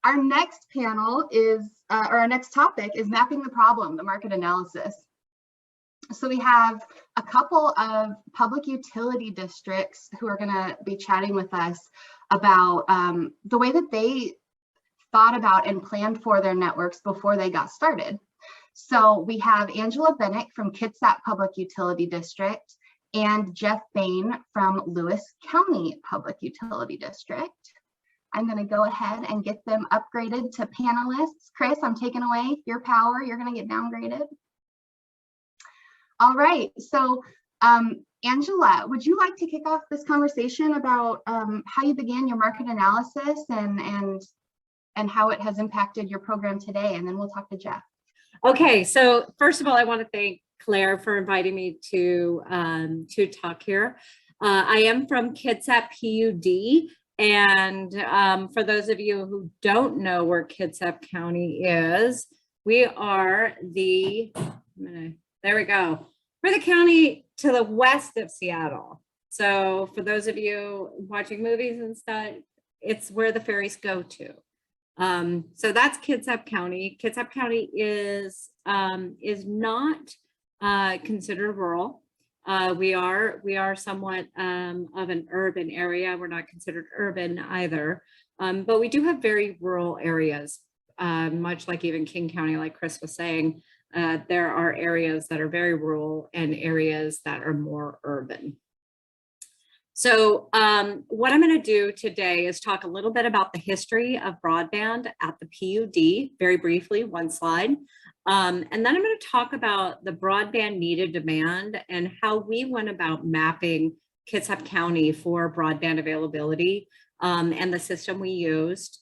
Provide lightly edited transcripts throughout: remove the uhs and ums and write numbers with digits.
Our next panel is, or our next topic is mapping the problem, the market analysis. So we have a couple of public utility districts who are going to be chatting with us about the way that they thought about and planned for their networks before they got started. So we have Angela Bennett from Kitsap Public Utility District and Jeff Bain from Lewis County Public Utility District. I'm going to go ahead and get them upgraded to panelists. Chris, I'm taking away your power. You're going to get downgraded. All right. So Angela, would you like to kick off this conversation about how you began your market analysis and how it has impacted your program today? And then we'll talk to Jeff. Okay. So first of all, I want to thank Claire for inviting me to talk here. I am from Kitsap PUD. And for those of you who don't know where Kitsap County is, we are there we go. We're the county to the west of Seattle. So for those of you watching movies and stuff, it's where the ferries go to. So that's Kitsap County. Kitsap County is not considered rural. We are somewhat of an urban area. We're not considered urban either, but we do have very rural areas, much like even King County, like Chris was saying. There are areas that are very rural and areas that are more urban. So what I'm going to do today is talk a little bit about the history of broadband at the PUD, very briefly, one slide. And then I'm going to talk about the broadband needed demand and how we went about mapping Kitsap County for broadband availability and the system we used.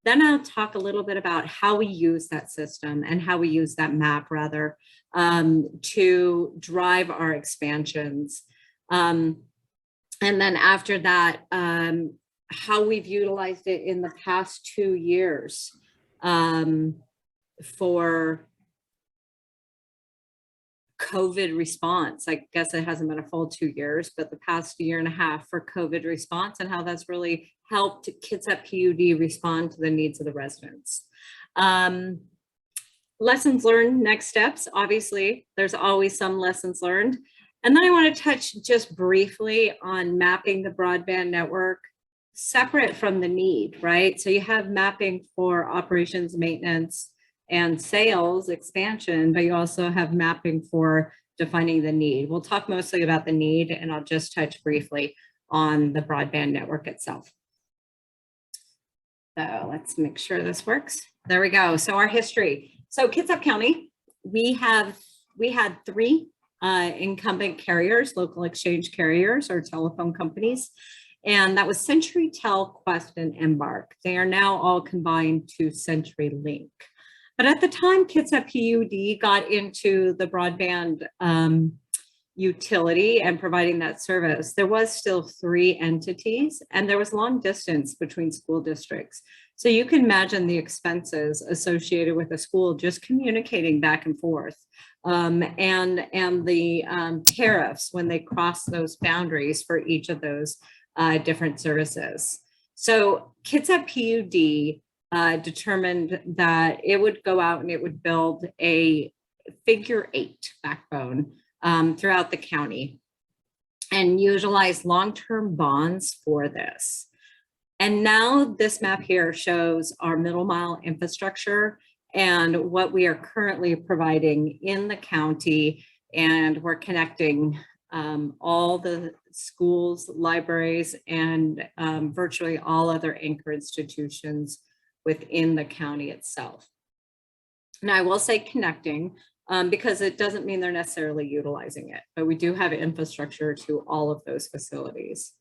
Then I'll talk a little bit about how we use that system and how we use that map rather to drive our expansions. And then after that, how we've utilized it in the past 2 years for COVID response. I guess it hasn't been a full 2 years, but the past 1.5 years for COVID response and how that's really helped Kitsap PUD respond to the needs of the residents. Lessons learned, next steps. Obviously, there's always some lessons learned. And then I want to touch just briefly on mapping the broadband network separate from the need, right? So you have mapping for operations, maintenance, and sales expansion, but you also have mapping for defining the need. We'll talk mostly about the need, and I'll just touch briefly on the broadband network itself. So let's make sure this works. There we go. So our history. So Kitsap County, we had 3 incumbent carriers, local exchange carriers or telephone companies, and that was CenturyTel, Quest, and Embark. They are now all combined to CenturyLink. But at the time Kitsap PUD got into the broadband utility and providing that service, there was still 3 entities and there was long distance between school districts. So you can imagine the expenses associated with a school just communicating back and forth and the tariffs when they cross those boundaries for each of those different services. So Kitsap PUD determined that it would go out and it would build a figure 8 backbone throughout the county and utilize long-term bonds for this. And now this map here shows our middle mile infrastructure and what we are currently providing in the county. And we're connecting all the schools, libraries, and virtually all other anchor institutions within the county itself. Now I will say connecting because it doesn't mean they're necessarily utilizing it, but we do have infrastructure to all of those facilities.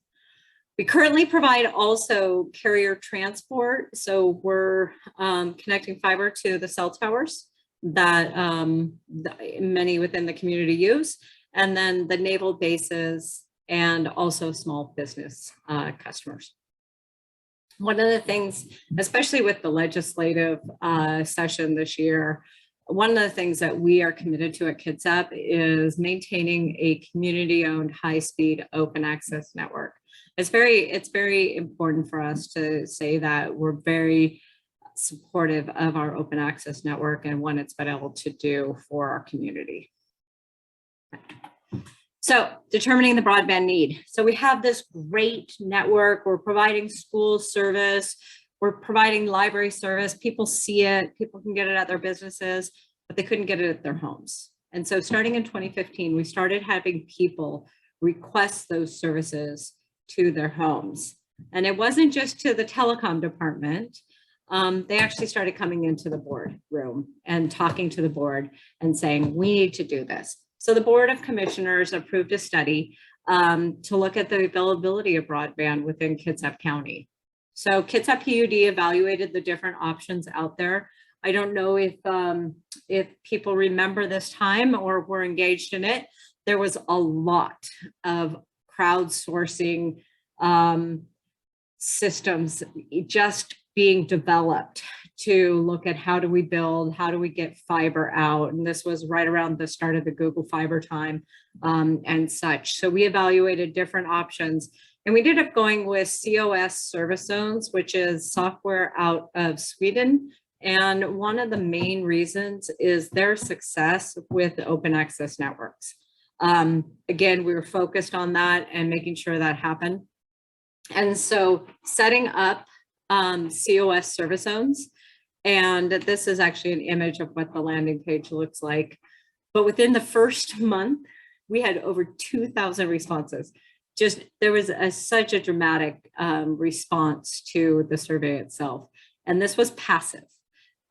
We currently provide also carrier transport. So we're connecting fiber to the cell towers that many within the community use, and then the naval bases and also small business customers. One of the things, especially with the legislative session this year, one of the things that we are committed to at Kitsap is maintaining a community-owned, high-speed, open access network. It's very important for us to say that we're very supportive of our open access network and what it's been able to do for our community. So determining the broadband need. So we have this great network. We're providing school service. We're providing library service. People see it. People can get it at their businesses, but they couldn't get it at their homes. And so starting in 2015, we started having people request those services to their homes. And it wasn't just to the telecom department. They actually started coming into the board room and talking to the board and saying, we need to do this. So the Board of Commissioners approved a study to look at the availability of broadband within Kitsap County. So Kitsap PUD evaluated the different options out there. I don't know if people remember this time or were engaged in it. There was a lot of crowdsourcing systems just being developed to look at how do we build, how do we get fiber out. And this was right around the start of the Google Fiber time and such. So we evaluated different options and we ended up going with COS service zones, which is software out of Sweden. And one of the main reasons is their success with open access networks. Again, we were focused on that and making sure that happened. And so setting up COS service zones, and this is actually an image of what the landing page looks like. But within the first month, we had over 2,000 responses. Just there was such a dramatic response to the survey itself. And this was passive.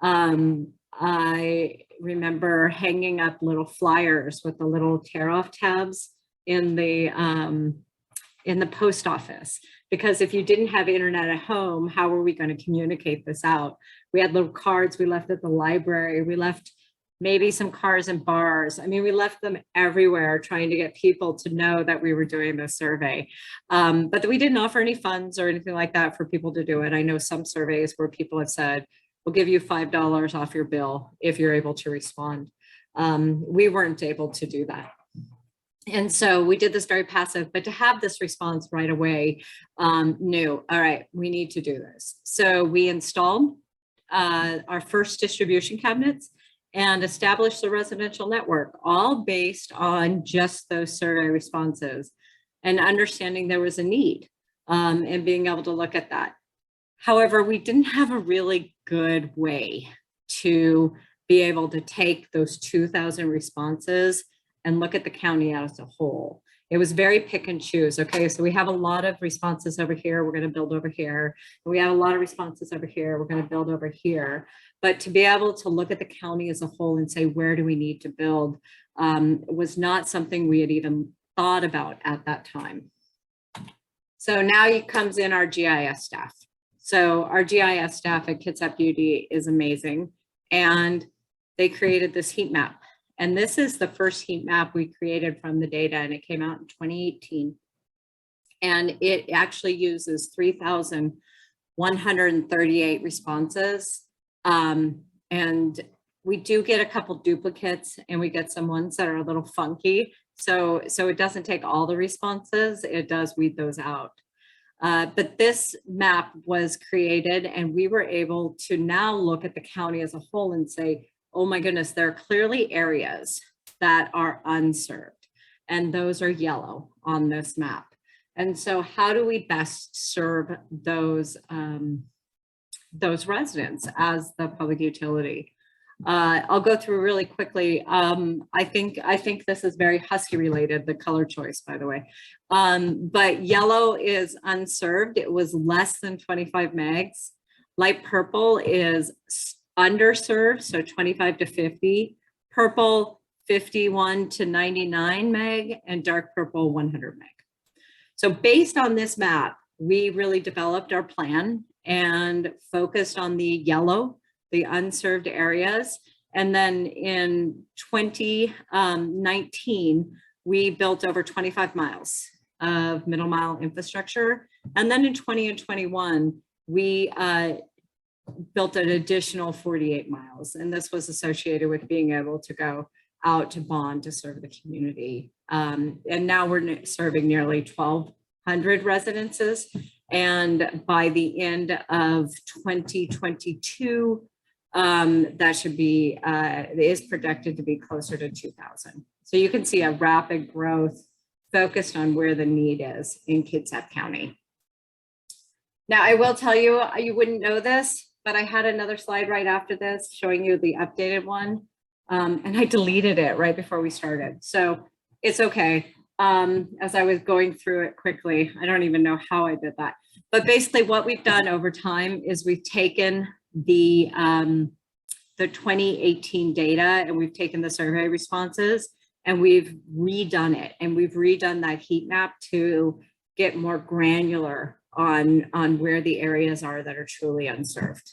I remember hanging up little flyers with the little tear off tabs in the post office, because if you didn't have internet at home, how were we going to communicate this out? We had little cards we left at the library. We left maybe some cards in bars. I mean, we left them everywhere trying to get people to know that we were doing this survey. But we didn't offer any funds or anything like that for people to do it. I know some surveys where people have said, we'll give you $5 off your bill if you're able to respond. We weren't able to do that. And so we did this very passive, but to have this response right away, knew, all right, we need to do this. So we installed our first distribution cabinets and established the residential network, all based on just those survey responses and understanding there was a need and being able to look at that. However, we didn't have a really good way to be able to take those 2,000 responses and look at the county as a whole. It was very pick and choose. Okay, so we have a lot of responses over here. We're going to build over here. We have a lot of responses over here. We're going to build over here. But to be able to look at the county as a whole and say, where do we need to build, was not something we had even thought about at that time. So now comes in our GIS staff. So our GIS staff at Kitsap PUD is amazing. And they created this heat map. And this is the first heat map we created from the data, and it came out in 2018. And it actually uses 3,138 responses. And we do get a couple duplicates, and we get some ones that are a little funky. So it doesn't take all the responses, it does weed those out. But this map was created, and we were able to now look at the county as a whole and say, oh my goodness, there are clearly areas that are unserved, and those are yellow on this map. And so how do we best serve those residents as the public utility? I'll go through really quickly. I think this is very Husky related, the color choice, by the way. But yellow is unserved. It was less than 25 megs. Light purple is underserved, so 25 to 50. Purple, 51 to 99 meg, and dark purple, 100 meg. So based on this map, we really developed our plan and focused on the yellow, the unserved areas. And then in 2019, we built over 25 miles of middle mile infrastructure. And then in 20 and 21, we built an additional 48 miles. And this was associated with being able to go out to bond to serve the community. And now we're serving nearly 1,200 residences. And by the end of 2022, that should be, is projected to be closer to 2,000. So you can see a rapid growth focused on where the need is in Kitsap County. Now, I will tell you, you wouldn't know this, but I had another slide right after this showing you the updated one. And I deleted it right before we started. So it's okay. As I was going through it quickly, I don't even know how I did that. But basically what we've done over time is we've taken the 2018 data and we've taken the survey responses and we've redone it. And we've redone that heat map to get more granular on where the areas are that are truly unserved.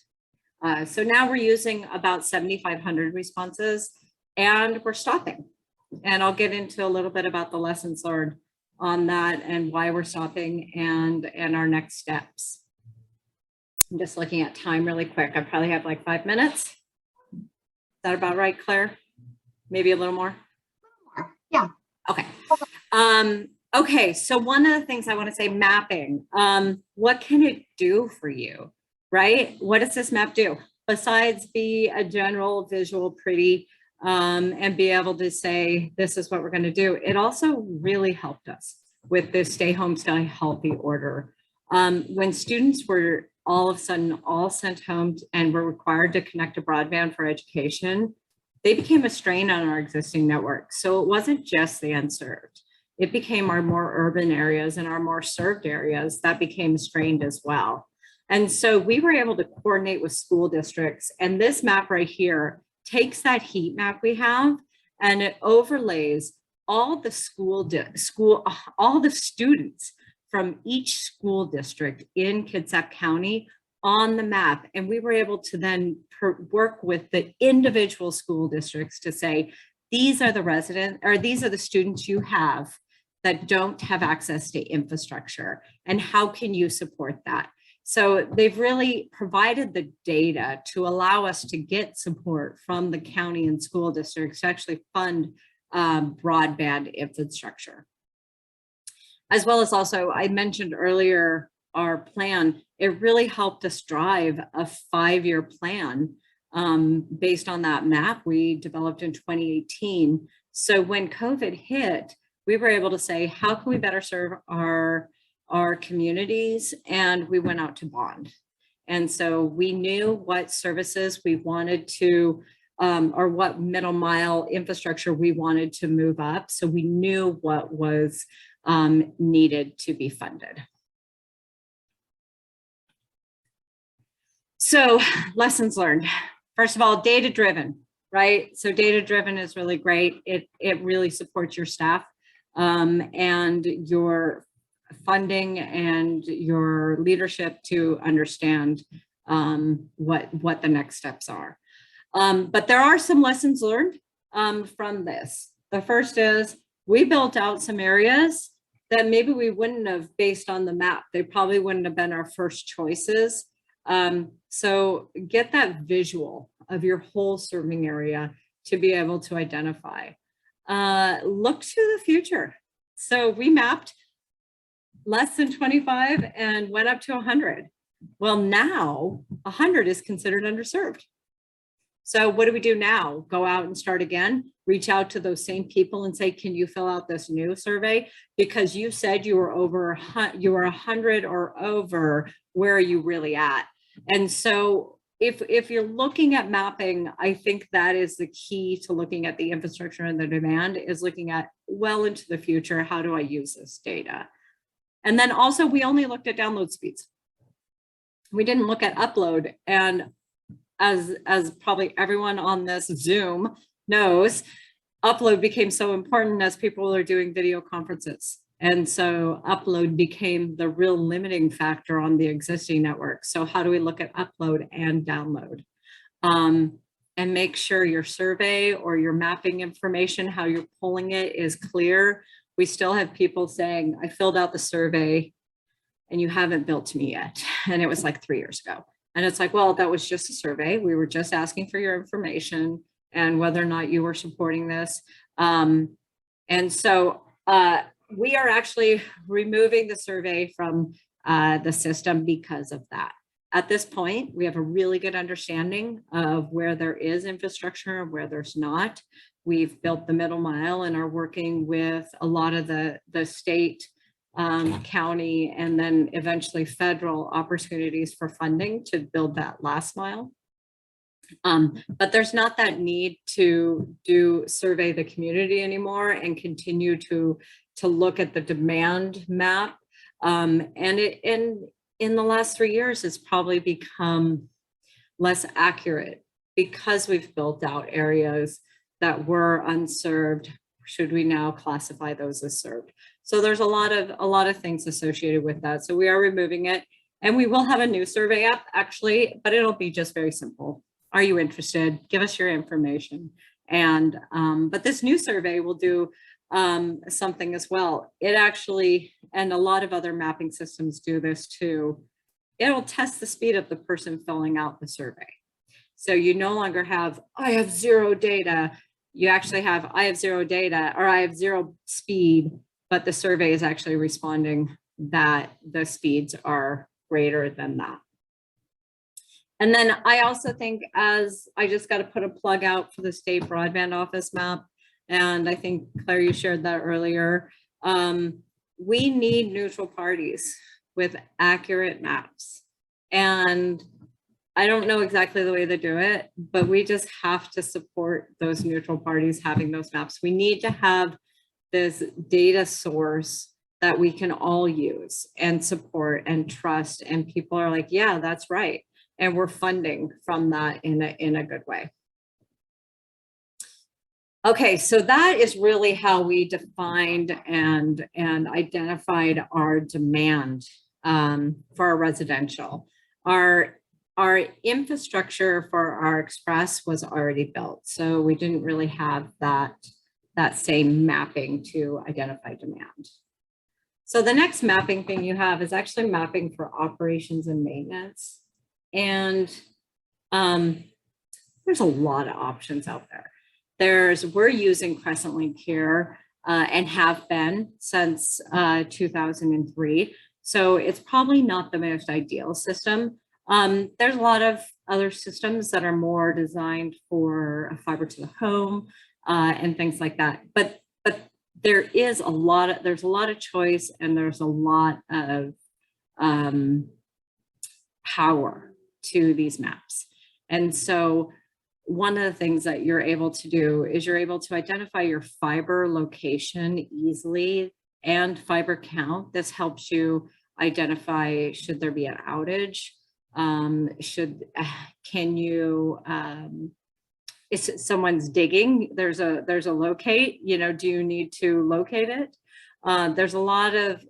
So now we're using about 7,500 responses and we're stopping. And I'll get into a little bit about the lessons learned on that and why we're stopping and our next steps. I'm just looking at time really quick. I probably have like 5 minutes. Is that about right, Claire? Maybe a little more? Yeah. Okay. Okay, so one of the things I want to say, mapping. What can it do for you, right? What does this map do? Besides be a general visual pretty and be able to say, this is what we're going to do. It also really helped us with this stay home, stay healthy order. When students were all of a sudden all sent home and were required to connect to broadband for education, they became a strain on our existing network. So it wasn't just the unserved. It became our more urban areas and our more served areas that became strained as well. And so we were able to coordinate with school districts. And this map right here takes that heat map we have and it overlays all the all the students from each school district in Kitsap County on the map. And we were able to then work with the individual school districts to say, these are the residents, or these are the students you have that don't have access to infrastructure, and how can you support that? So they've really provided the data to allow us to get support from the county and school districts to actually fund broadband infrastructure. As well as also, I mentioned earlier, our plan, it really helped us drive a 5-year plan based on that map we developed in 2018. So when COVID hit, we were able to say, how can we better serve our communities? And we went out to bond. And so we knew what services we wanted to, or what middle mile infrastructure we wanted to move up. So we knew what was needed to be funded. So lessons learned. First of all, data-driven, right? So data-driven is really great. It really supports your staff and your funding and your leadership to understand what the next steps are. But there are some lessons learned from this. The first is we built out some areas that maybe we wouldn't have based on the map. They probably wouldn't have been our first choices. So get that visual of your whole serving area to be able to identify. Look to the future. So we mapped less than 25 and went up to 100. Well, now 100 is considered underserved. So what do we do now? Go out and start again, reach out to those same people and say, can you fill out this new survey? Because you said you were over, you were 100 or over, where are you really at? And so if you're looking at mapping, I think that is the key to looking at the infrastructure and the demand, is looking at well into the future, how do I use this data? And then also we only looked at download speeds. We didn't look at upload. And as probably everyone on this Zoom knows, upload became so important as people are doing video conferences. And so upload became the real limiting factor on the existing network. So how do we look at upload and download? And make sure your survey or your mapping information, how you're pulling it, is clear. We still have people saying, I filled out the survey and you haven't billed to me yet. And it was like 3 years ago. And it's like, well, that was just a survey. We were just asking for your information and whether or not you were supporting this. And so we are actually removing the survey from the system because of that. At this point, we have a really good understanding of where there is infrastructure and where there's not. We've built the middle mile and are working with a lot of the state, county, and then eventually federal opportunities for funding to build that last mile. But there's not that need to survey the community anymore and continue to look at the demand map. And in the last 3 years, it's probably become less accurate because we've built out areas that were unserved. Should we now classify those as served? So there's a lot of things associated with that. So we are removing it, and we will have a new survey app actually, but it'll be just very simple. Are you interested? Give us your information. And but this new survey will do something as well. It actually, and a lot of other mapping systems do this too, it'll test the speed of the person filling out the survey. So you no longer have, I have zero data. You actually have, I have zero data, or I have zero speed, but the survey is actually responding that the speeds are greater than that. And then I also think, as I just got to put a plug out for the state broadband office map, and I think Claire, you shared that earlier. We need neutral parties with accurate maps. And I don't know exactly the way to do it, but we just have to support those neutral parties having those maps. We need to have this data source that we can all use and support and trust. And people are like, yeah, that's right. And we're funding from that in a good way. Okay, so that is really how we defined and identified our demand for our residential. Our infrastructure for our express was already built, so we didn't really have that same mapping to identify demand. So the next mapping thing you have is actually mapping for operations and maintenance. And there's a lot of options out there. We're using Crescent Link here and have been since 2003. So it's probably not the most ideal system. There's a lot of other systems that are more designed for fiber to the home and things like that. But there's a lot of choice, and there's a lot of power to these maps. And so one of the things that you're able to do is you're able to identify your fiber location easily and fiber count. This helps you identify, should there be an outage? If someone's digging, there's a locate, do you need to locate it? There's a lot of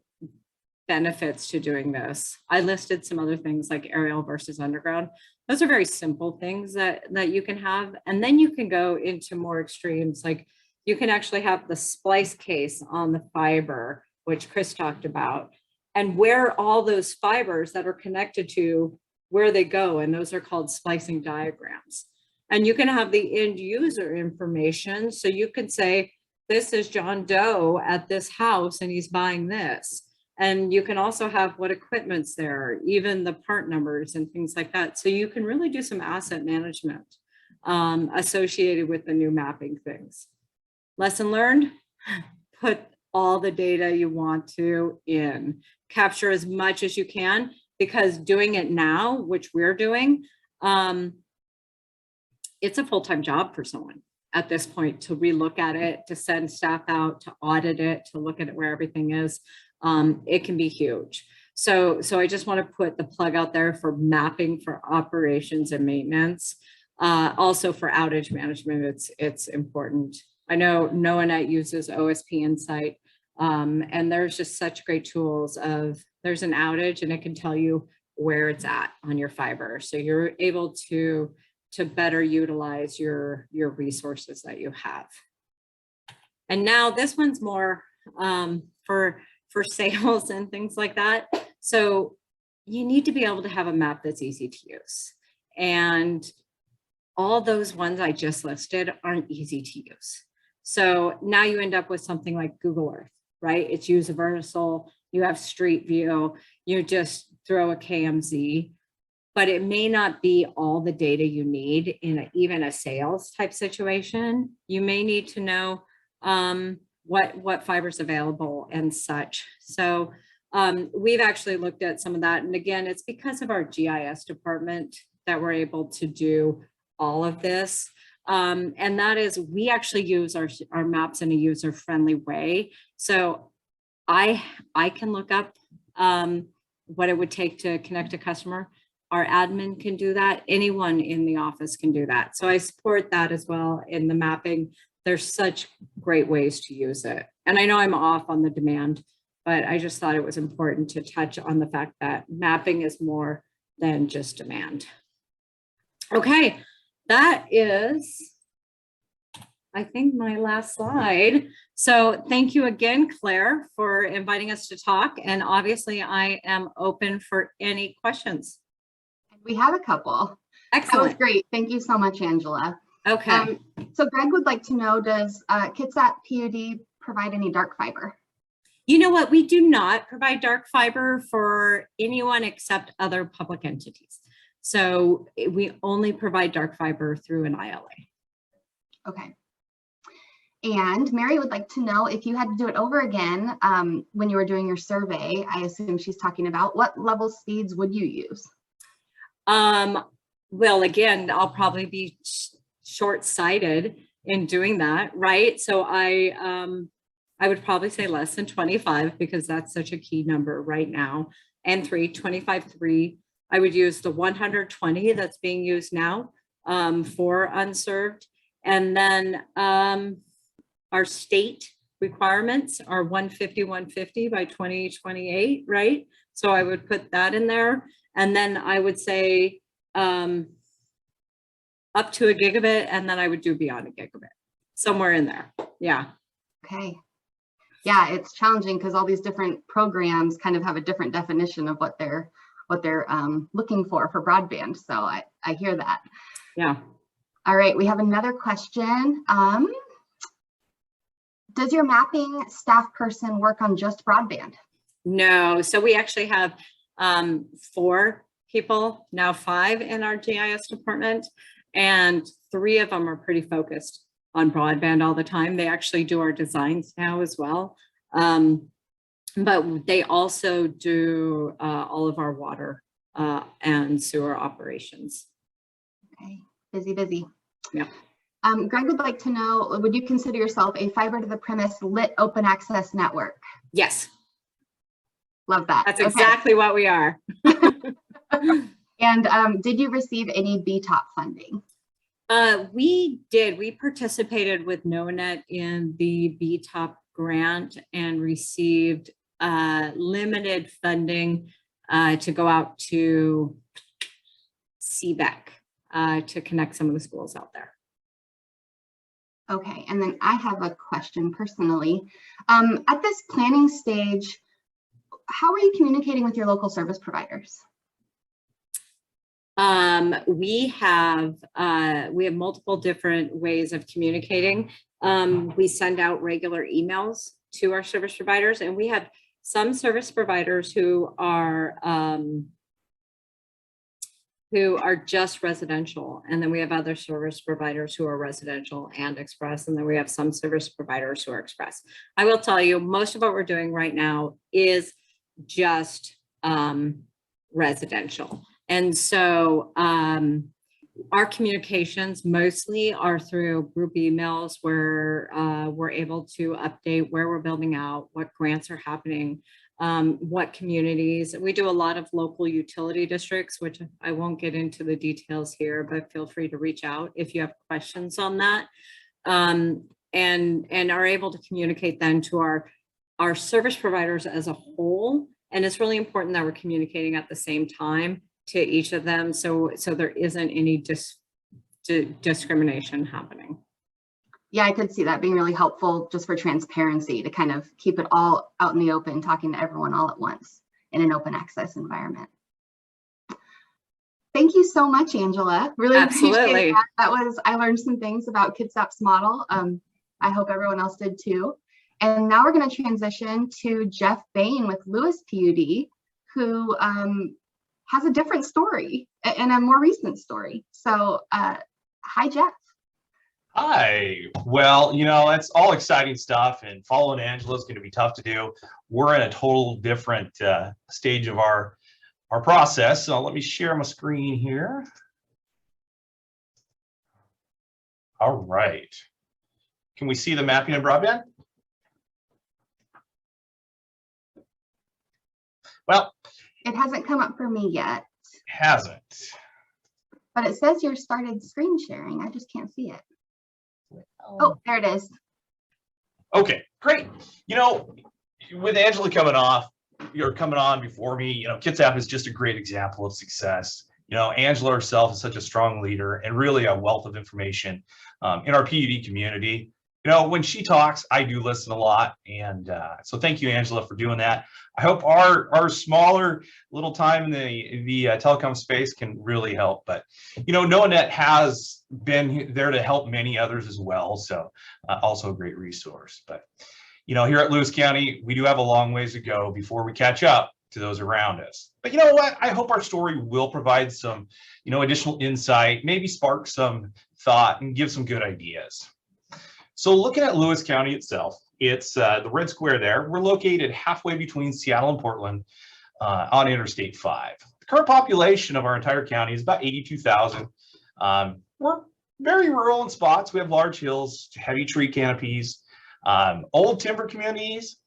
benefits to doing this. I listed some other things like aerial versus underground. Those are very simple things that you can have. And then you can go into more extremes, like you can actually have the splice case on the fiber, which Chris talked about, and where all those fibers that are connected to, where they go. And those are called splicing diagrams. And you can have the end user information. So you can say, this is John Doe at this house and he's buying this. And you can also have what equipment's there, even the part numbers and things like that. So you can really do some asset management associated with the new mapping things. Lesson learned, put all the data you want to in. Capture as much as you can, because doing it now, which we're doing, it's a full-time job for someone at this point to relook at it, to send staff out, to audit it, to look at it where everything is. It can be huge. So I just want to put the plug out there for mapping for operations and maintenance. Also for outage management, it's important. I know NoaNet uses OSP Insight, and there's just such great tools of, there's an outage and it can tell you where it's at on your fiber. So you're able to better utilize your resources that you have. And now this one's more for sales and things like that. So you need to be able to have a map that's easy to use. And all those ones I just listed aren't easy to use. So now you end up with something like Google Earth. right? It's universal. You have street view, you just throw a KMZ, but it may not be all the data you need in even a sales type situation. You may need to know what fiber's available and such. So we've actually looked at some of that. And again, it's because of our GIS department that we're able to do all of this. And that is, we actually use our maps in a user-friendly way. So I can look up what it would take to connect a customer. Our admin can do that. Anyone in the office can do that. So I support that as well in the mapping. There's such great ways to use it. And I know I'm off on the demand, but I just thought it was important to touch on the fact that mapping is more than just demand. Okay, that is, I think, my last slide. So thank you again, Claire, for inviting us to talk. And obviously I am open for any questions. We have a couple. Excellent. That was great. Thank you so much, Angela. Okay. So Greg would like to know, does Kitsap PUD provide any dark fiber? You know what? We do not provide dark fiber for anyone except other public entities. So we only provide dark fiber through an ILA. Okay. And Mary would like to know, if you had to do it over again when you were doing your survey, I assume she's talking about, what level speeds would you use? Well, again, I'll probably be short-sighted in doing that, right? So I would probably say less than 25 because that's such a key number right now. And 25.3, I would use the 120 that's being used now for unserved. And then our state requirements are 150 by 2028, right? So I would put that in there. And then I would say up to a gigabit, and then I would do beyond a gigabit, somewhere in there. Yeah. Okay. Yeah, it's challenging because all these different programs kind of have a different definition of what they're looking for broadband. So I hear that. Yeah. All right, we have another question. Does your mapping staff person work on just broadband? No, so we actually have 4 people, now 5 in our GIS department, and 3 of them are pretty focused on broadband all the time. They actually do our designs now as well. But they also do all of our water and sewer operations. Okay, busy. Yeah. Greg would like to know, would you consider yourself a fiber to the premise lit open access network? Yes. Love that. That's exactly what we are. And did you receive any BTOP funding? We did. We participated with NoaNet in the BTOP grant and received limited funding to go out to CBEC to connect some of the schools out there. Okay, and then I have a question personally. At this planning stage, how are you communicating with your local service providers? We have multiple different ways of communicating. We send out regular emails to our service providers, and we have some service providers who are just residential, and then we have other service providers who are residential and express, and then we have some service providers who are express. I will tell you, most of what we're doing right now is just residential. And so our communications mostly are through group emails where we're able to update where we're building out, what grants are happening, what communities. We do a lot of local utility districts, which I won't get into the details here, but feel free to reach out if you have questions on that, and are able to communicate then to our service providers as a whole. And it's really important that we're communicating at the same time to each of them, so there isn't any discrimination happening. Yeah, I could see that being really helpful just for transparency, to kind of keep it all out in the open, talking to everyone all at once in an open access environment. Thank you so much, Angela. Really appreciate that. I learned some things about Kitsap's model. I hope everyone else did too. And now we're going to transition to Jeff Bain with Lewis PUD, who has a different story and a more recent story. So hi, Jeff. Hi. Well, you know, it's all exciting stuff, and following Angela is going to be tough to do. We're in a total different stage of our process. So let me share my screen here. All right. Can we see the mapping in broadband? Well, it hasn't come up for me yet. Hasn't. But it says you started screen sharing. I just can't see it. Oh, there it is. Okay, great. You know, with Angela coming on before me, you know, Kitsap is just a great example of success. You know, Angela herself is such a strong leader and really a wealth of information in our PUD community. You know, when she talks, I do listen a lot, and so thank you, Angela, for doing that. I hope our smaller little time in the telecom space can really help. But you know, NoaNet has been there to help many others as well, so also a great resource. But you know, here at Lewis County, we do have a long ways to go before we catch up to those around us. But you know what? I hope our story will provide some, you know, additional insight, maybe spark some thought and give some good ideas. So looking at Lewis County itself, it's the red square there. We're located halfway between Seattle and Portland on Interstate 5. The current population of our entire county is about 82,000. We're very rural in spots. We have large hills, heavy tree canopies, old timber communities.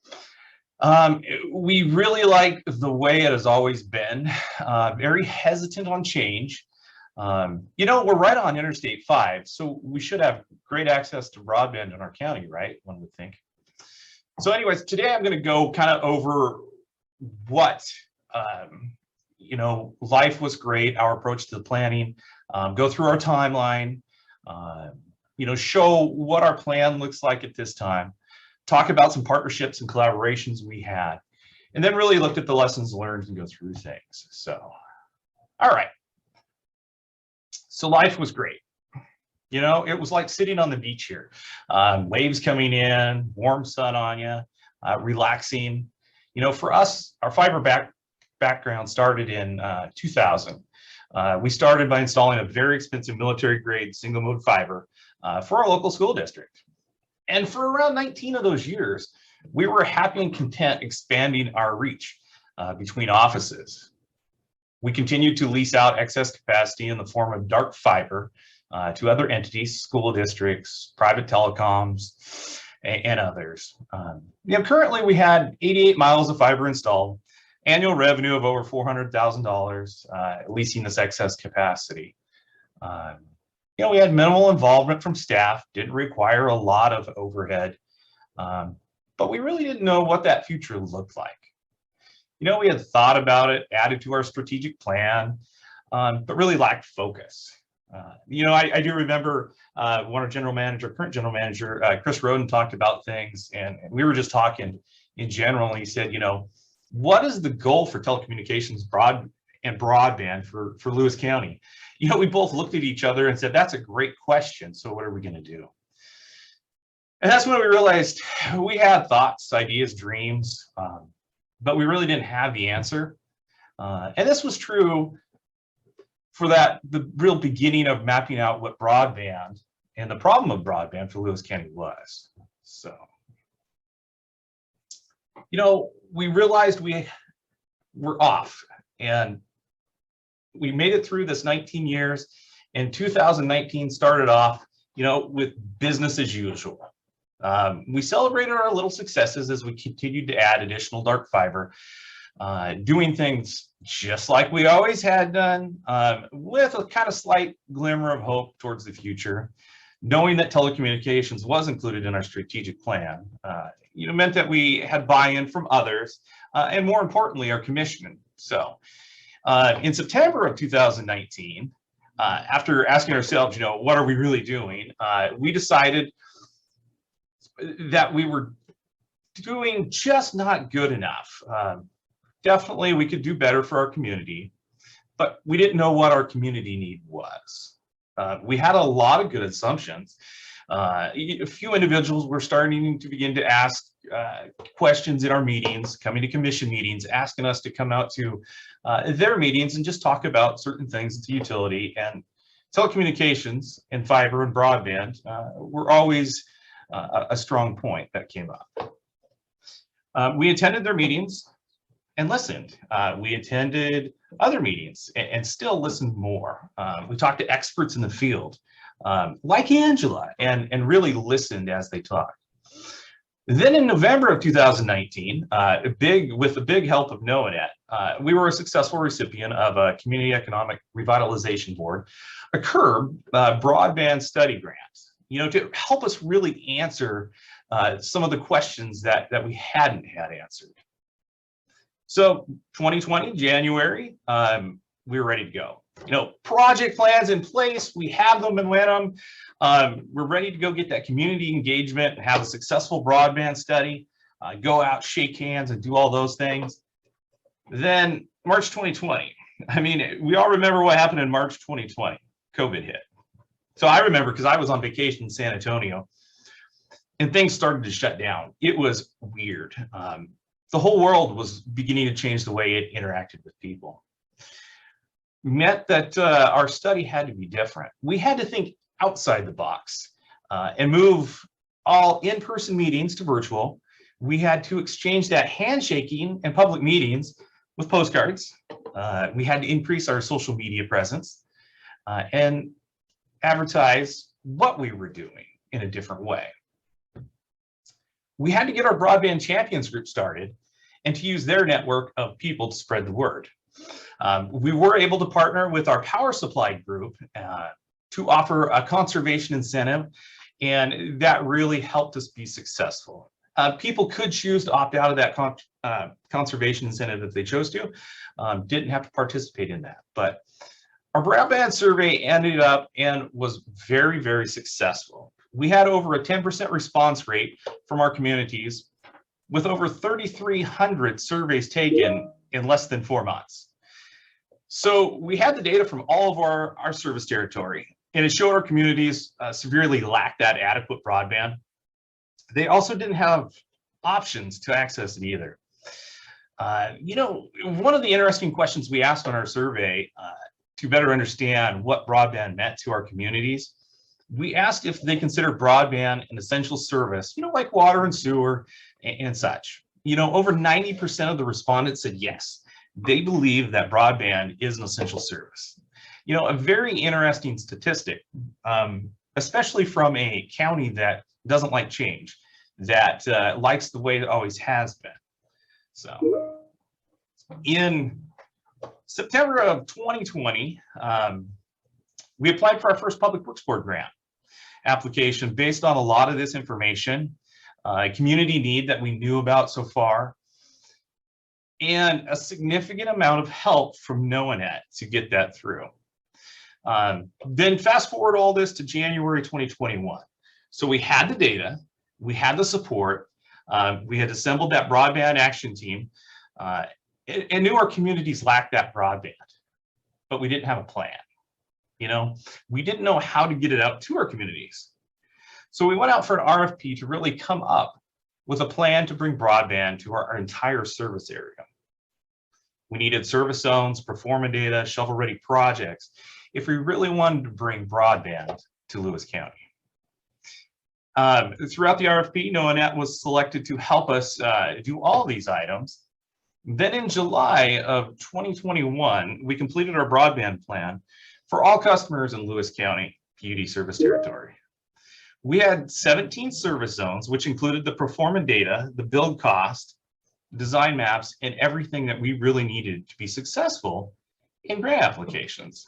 We really like the way it has always been, very hesitant on change. You know, we're right on Interstate 5, so we should have great access to broadband in our county, right? One would think. So anyways, today I'm going to go kind of over what, you know, life was great, our approach to the planning, go through our timeline, you know, show what our plan looks like at this time, talk about some partnerships and collaborations we had, and then really look at the lessons learned and go through things. So, all right. So life was great. You know, it was like sitting on the beach here, waves coming in, warm sun on you, relaxing. You know, for us, our fiber background started in 2000. We started by installing a very expensive military grade single mode fiber for our local school district. And for around 19 of those years, we were happy and content expanding our reach between offices. We continued to lease out excess capacity in the form of dark fiber to other entities, school districts, private telecoms, and others. You know, currently we had 88 miles of fiber installed, annual revenue of over $400,000 leasing this excess capacity. You know, we had minimal involvement from staff, didn't require a lot of overhead, but we really didn't know what that future looked like. You know, we had thought about it, added to our strategic plan, but really lacked focus. You know, I do remember when our current general manager, Chris Roden, talked about things, and we were just talking in general, and he said, you know, what is the goal for telecommunications broadband for Lewis County? You know, we both looked at each other and said, that's a great question. So what are we going to do? And that's when we realized we had thoughts, ideas, dreams, but we really didn't have the answer. And this was true for the real beginning of mapping out what broadband and the problem of broadband for Lewis County was. So, you know, we realized we were off, and we made it through this 19 years, and 2019 started off, you know, with business as usual. We celebrated our little successes as we continued to add additional dark fiber, doing things just like we always had done, with a kind of slight glimmer of hope towards the future, knowing that telecommunications was included in our strategic plan. You know, meant that we had buy-in from others, and more importantly, our commission. So in September of 2019, after asking ourselves, you know, what are we really doing? We decided that we were doing just not good enough. Definitely we could do better for our community, but we didn't know what our community need was. We had a lot of good assumptions, A few individuals were starting to begin to ask questions in our meetings, coming to commission meetings, asking us to come out to their meetings and just talk about certain things at the utility. And telecommunications and fiber and broadband were always a strong point that came up. We attended their meetings and listened. We attended other meetings and still listened more. We talked to experts in the field, like Angela, and really listened as they talked. Then in November of 2019, with the big help of NoaNet, we were a successful recipient of a Community Economic Revitalization Board, a CURB broadband study grant, to help us really answer some of the questions that we hadn't had answered. So 2020, January, we were ready to go. Project plans in place, we have them and win them. We're ready to go get that community engagement and have a successful broadband study, go out, shake hands, and do all those things. Then March 2020, we all remember what happened in March 2020, COVID hit. So I remember because I was on vacation in San Antonio and things started to shut down. It was weird. The whole world was beginning to change the way it interacted with people. Meant that our study had to be different. We had to think outside the box and move all in-person meetings to virtual. We had to exchange that handshaking and public meetings with postcards. We had to increase our social media presence and advertise what we were doing in a different way. We had to get our Broadband Champions group started and to use their network of people to spread the word. We were able to partner with our power supply group to offer a conservation incentive, and that really helped us be successful. People could choose to opt out of that conservation incentive if they chose to, didn't have to participate in that. But our broadband survey ended up and was very, very successful. We had over a 10% response rate from our communities with over 3,300 surveys taken in less than 4 months. So we had the data from all of our service territory, and it showed our communities severely lacked that adequate broadband. They also didn't have options to access it either. One of the interesting questions we asked on our survey to better understand what broadband meant to our communities, we asked if they consider broadband an essential service, like water and sewer and such. Over 90% of the respondents said yes. They believe that broadband is an essential service. A very interesting statistic, especially from a county that doesn't like change, that likes the way it always has been. So in September of 2020, we applied for our first Public Works Board grant application based on a lot of this information, community need that we knew about so far, and a significant amount of help from NoaNet to get that through. Then fast forward all this to January 2021. So we had the data, we had the support, we had assembled that broadband action team, and knew our communities lacked that broadband, but we didn't have a plan. We didn't know how to get it out to our communities. So we went out for an RFP to really come up with a plan to bring broadband to our entire service area. We needed service zones, performance data, shovel-ready projects if we really wanted to bring broadband to Lewis County. Throughout the RFP, NoaNet was selected to help us do all these items. Then in July of 2021, we completed our broadband plan for all customers in Lewis County PUD service territory. We had 17 service zones, which included the performance data, the build cost, design maps, and everything that we really needed to be successful in grant applications.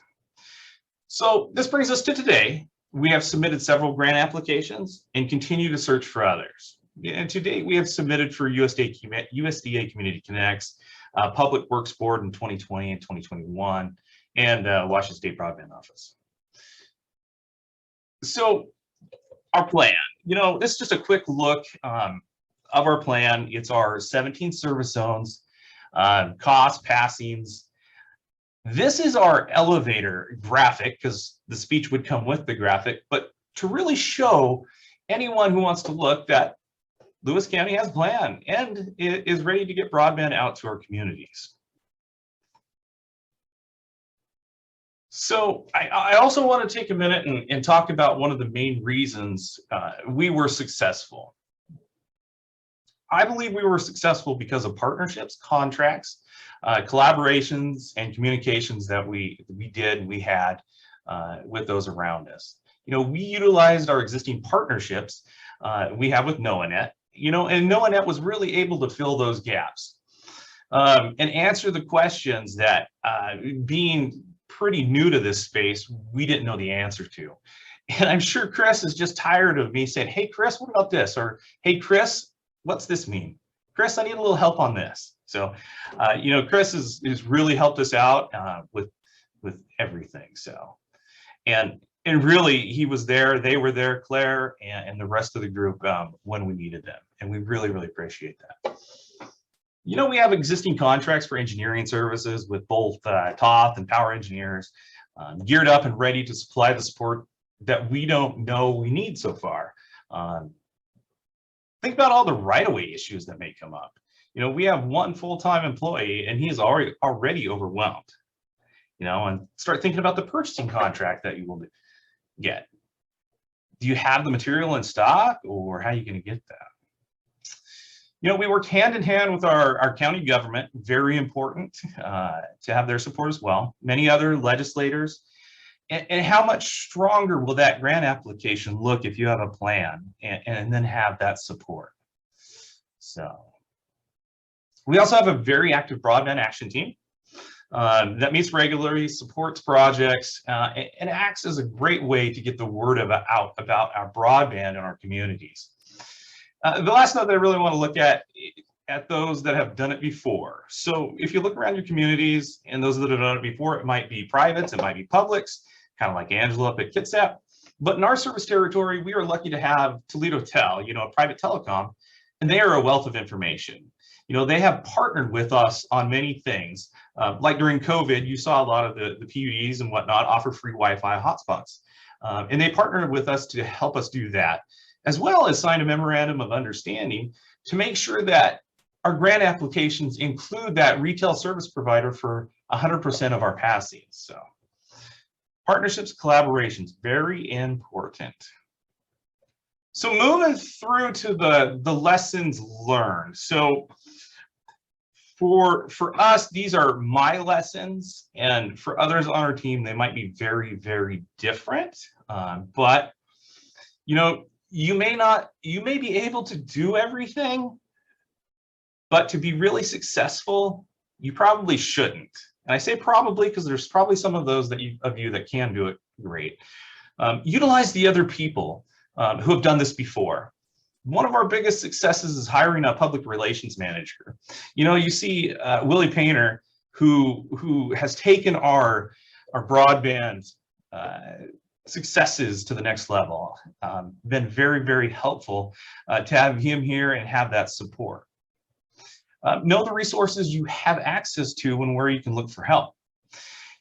So this brings us to today. We have submitted several grant applications and continue to search for others. And to date, we have submitted for USDA Community Connects, Public Works Board in 2020 and 2021, and Washington State Broadband Office. So our plan, this is just a quick look of our plan. It's our 17 service zones, cost, passings. This is our elevator graphic because the speech would come with the graphic, but to really show anyone who wants to look that Lewis County has a plan and is ready to get broadband out to our communities. So I also want to take a minute and talk about one of the main reasons we were successful. I believe we were successful because of partnerships, contracts, collaborations, and communications that we had with those around us. We utilized our existing partnerships we have with NoaNet, and NoaNet was really able to fill those gaps and answer the questions that being pretty new to this space, we didn't know the answer to. And I'm sure Chris is just tired of me saying, hey, Chris, what about this? Or, hey, Chris, what's this mean? Chris, I need a little help on this. So, Chris has really helped us out with everything. So, and really, he was there, they were there, Claire and the rest of the group when we needed them. And we really, really appreciate that. We have existing contracts for engineering services with both Toth and Power Engineers geared up and ready to supply the support that we don't know we need so far. Think about all the right-of-way issues that may come up. We have one full-time employee and he is already overwhelmed. And start thinking about the purchasing contract that you will get. Do you have the material in stock, or how are you going to get that? We work hand in hand with our county government, very important to have their support as well. Many other legislators. And how much stronger will that grant application look if you have a plan and then have that support? So we also have a very active broadband action team that meets regularly, supports projects, and acts as a great way to get the word out about our broadband in our communities. The last note that I really want to look at those that have done it before. So if you look around your communities and those that have done it before, it might be privates, it might be publics, kind of like Angela up at Kitsap. But in our service territory, we are lucky to have Toledo Tel, a private telecom, and they are a wealth of information. They have partnered with us on many things. Like during COVID, you saw a lot of the PUDs and whatnot offer free Wi-Fi hotspots. And they partnered with us to help us do that, as well as sign a memorandum of understanding to make sure that our grant applications include that retail service provider for 100% of our passings. So partnerships, collaborations, very important. So moving through to the lessons learned. So for us, these are my lessons, and for others on our team, they might be very, very different. But you may be able to do everything, but to be really successful, you probably shouldn't. And I say probably because there's probably some of those of you that can do it great. Utilize the other people who have done this before. One of our biggest successes is hiring a public relations manager. You see Willie Painter, who has taken our broadband successes to the next level. Been very, very helpful to have him here and have that support. Know the resources you have access to and where you can look for help.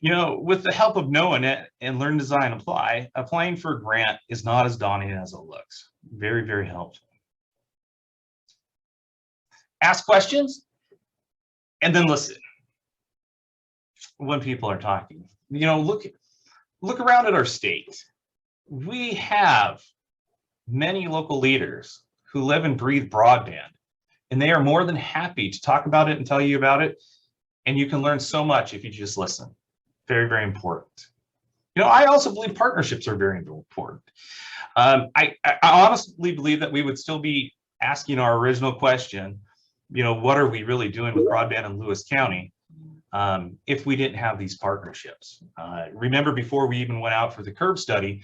With the help of NoaNet and Learn, Design, Apply, applying for a grant is not as daunting as it looks. Very, very helpful. Ask questions and then listen when people are talking. Look around at our state. We have many local leaders who live and breathe broadband, and they are more than happy to talk about it and tell you about it. And you can learn so much if you just listen. Very, very important. I also believe partnerships are very important. I honestly believe that we would still be asking our original question, what are we really doing with broadband in Lewis County if we didn't have these partnerships? Remember, before we even went out for the curb study,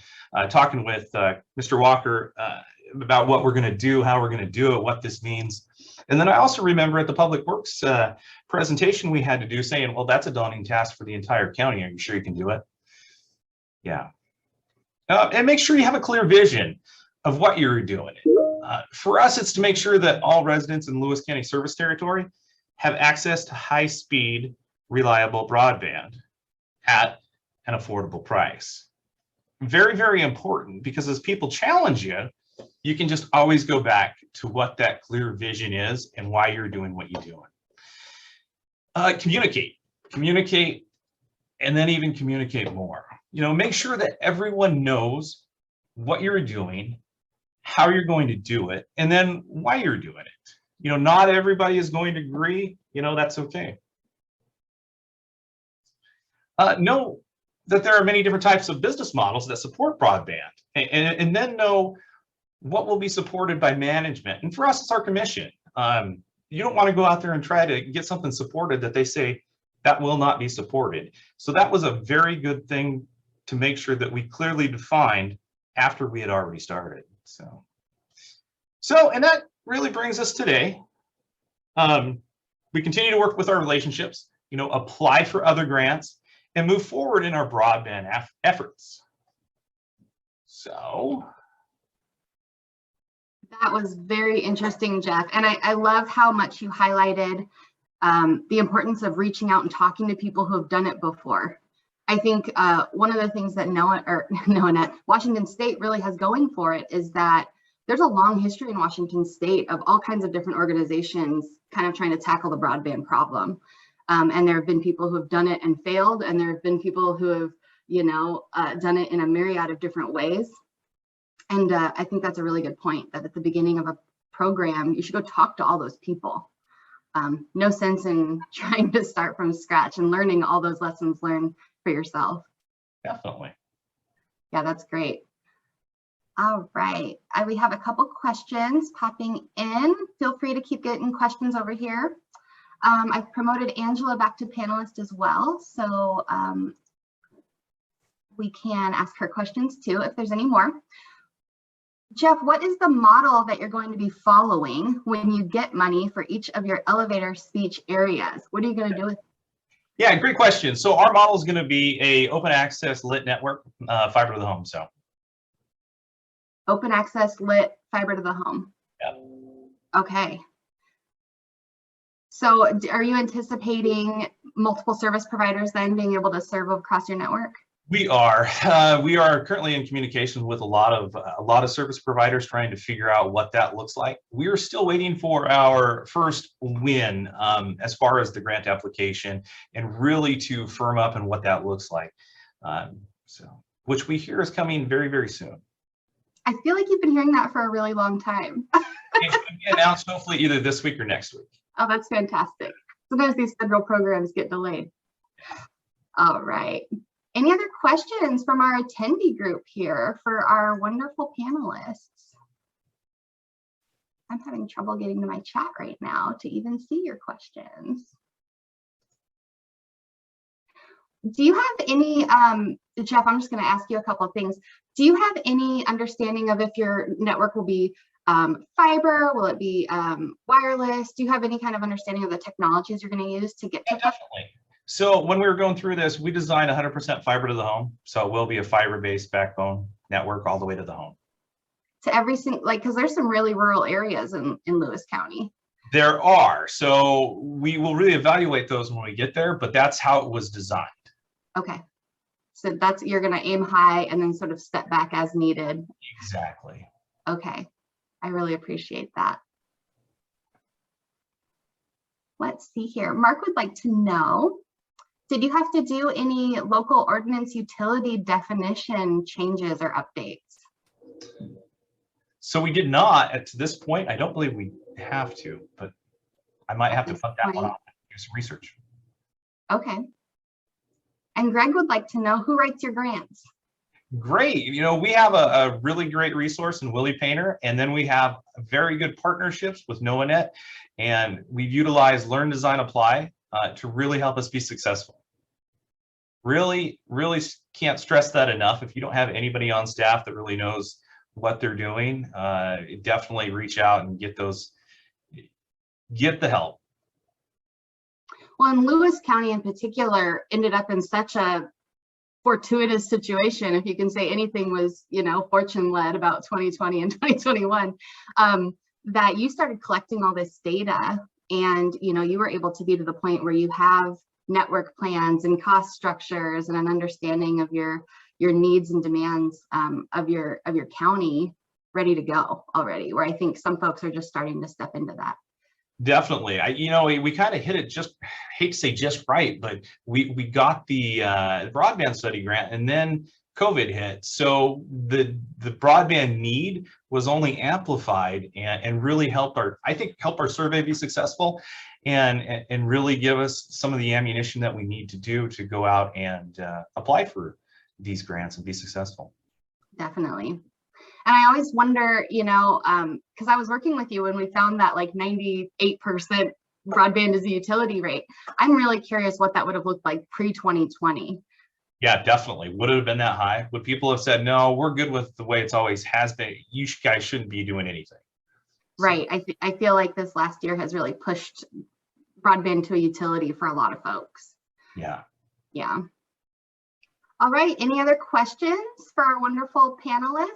talking with Mr. Walker about what we're going to do, how we're going to do it, what this means. And then I also remember at the Public Works presentation we had to do, saying, well, that's a daunting task for the entire county. Are you sure you can do it? Yeah. And make sure you have a clear vision of what you're doing. For us, it's to make sure that all residents in Lewis County service territory have access to high-speed, reliable broadband at an affordable price. very, very important, because as people challenge you, you can just always go back to what that clear vision is and why you're doing what you're doing. Communicate, and then even communicate more. Make sure that everyone knows what you're doing, how you're going to do it, and then why you're doing it. Not everybody is going to agree. That's okay. Know that there are many different types of business models that support broadband, and then know what will be supported by management. And for us, it's our commission. You don't want to go out there and try to get something supported that they say that will not be supported. So that was a very good thing to make sure that we clearly defined after we had already started. And that really brings us today. We continue to work with our relationships, apply for other grants, and move forward in our broadband efforts. So that was very interesting, Jeff. And I love how much you highlighted the importance of reaching out and talking to people who have done it before. I think one of the things that NoaNet, Washington State really has going for it is that there's a long history in Washington State of all kinds of different organizations kind of trying to tackle the broadband problem. And there have been people who have done it and failed, and there have been people who have, done it in a myriad of different ways. And I think that's a really good point, that at the beginning of a program, you should go talk to all those people. No sense in trying to start from scratch and learning all those lessons learned for yourself. Definitely. Yeah, that's great. All right, we have a couple questions popping in. Feel free to keep getting questions over here. I've promoted Angela back to panelist as well, so we can ask her questions too if there's any more. Jeff, what is the model that you're going to be following when you get money for each of your elevator speech areas? What are you going to do with it? Yeah, great question. So our model is going to be a open access lit network, fiber to the home. So open access lit fiber to the home. Yeah. Okay. So are you anticipating multiple service providers then being able to serve across your network? We are currently in communication with a lot of service providers trying to figure out what that looks like. We are still waiting for our first win as far as the grant application and really to firm up on what that looks like. Which we hear is coming very, very soon. I feel like you've been hearing that for a really long time. It should be announced hopefully either this week or next week. Oh, that's fantastic. Sometimes these federal programs get delayed. All right. Any other questions from our attendee group here for our wonderful panelists? I'm having trouble getting to my chat right now to even see your questions. Do you have any, Jeff, I'm just going to ask you a couple of things. Do you have any understanding of if your network will be fiber? Will it be wireless? Do you have any kind of understanding of the technologies you're going to use to get to that? Definitely. So when we were going through this, we designed 100% fiber to the home. So it will be a fiber-based backbone network all the way to the home. To every single, because there's some really rural areas in Lewis County. There are. So we will really evaluate those when we get there, but that's how it was designed. Okay. So you're going to aim high and then sort of step back as needed. Exactly. Okay. I really appreciate that. Let's see here. Mark would like to know, did you have to do any local ordinance utility definition changes or updates? So we did not at this point. I don't believe we have to, but I might have to put that one on and do some research. Okay. And Greg would like to know, who writes your grants? Great. We have a really great resource in Willie Painter, and then we have very good partnerships with NoaNet, and we've utilized Learn, Design, Apply to really help us be successful. Really can't stress that enough. If you don't have anybody on staff that really knows what they're doing, definitely reach out and get the help. Well, and Lewis County in particular ended up in such a fortuitous situation, if you can say anything was, fortune led about 2020 and 2021, that you started collecting all this data, and you were able to be to the point where you have network plans and cost structures and an understanding of your your needs and demands of your county ready to go already, where I think some folks are just starting to step into that. Definitely. We kind of hit it just, hate to say just right, but we got the broadband study grant, and then COVID hit. So the broadband need was only amplified and really helped our survey be successful, and really give us some of the ammunition that we need to do to go out and apply for these grants and be successful. Definitely. And I always wonder, because I was working with you when we found that like 98% broadband is a utility rate. I'm really curious what that would have looked like pre-2020. Yeah, definitely. Would it have been that high? Would people have said, no, we're good with the way it's always has been. You guys shouldn't be doing anything. Right. I feel like this last year has really pushed broadband to a utility for a lot of folks. Yeah. Yeah. All right. Any other questions for our wonderful panelists?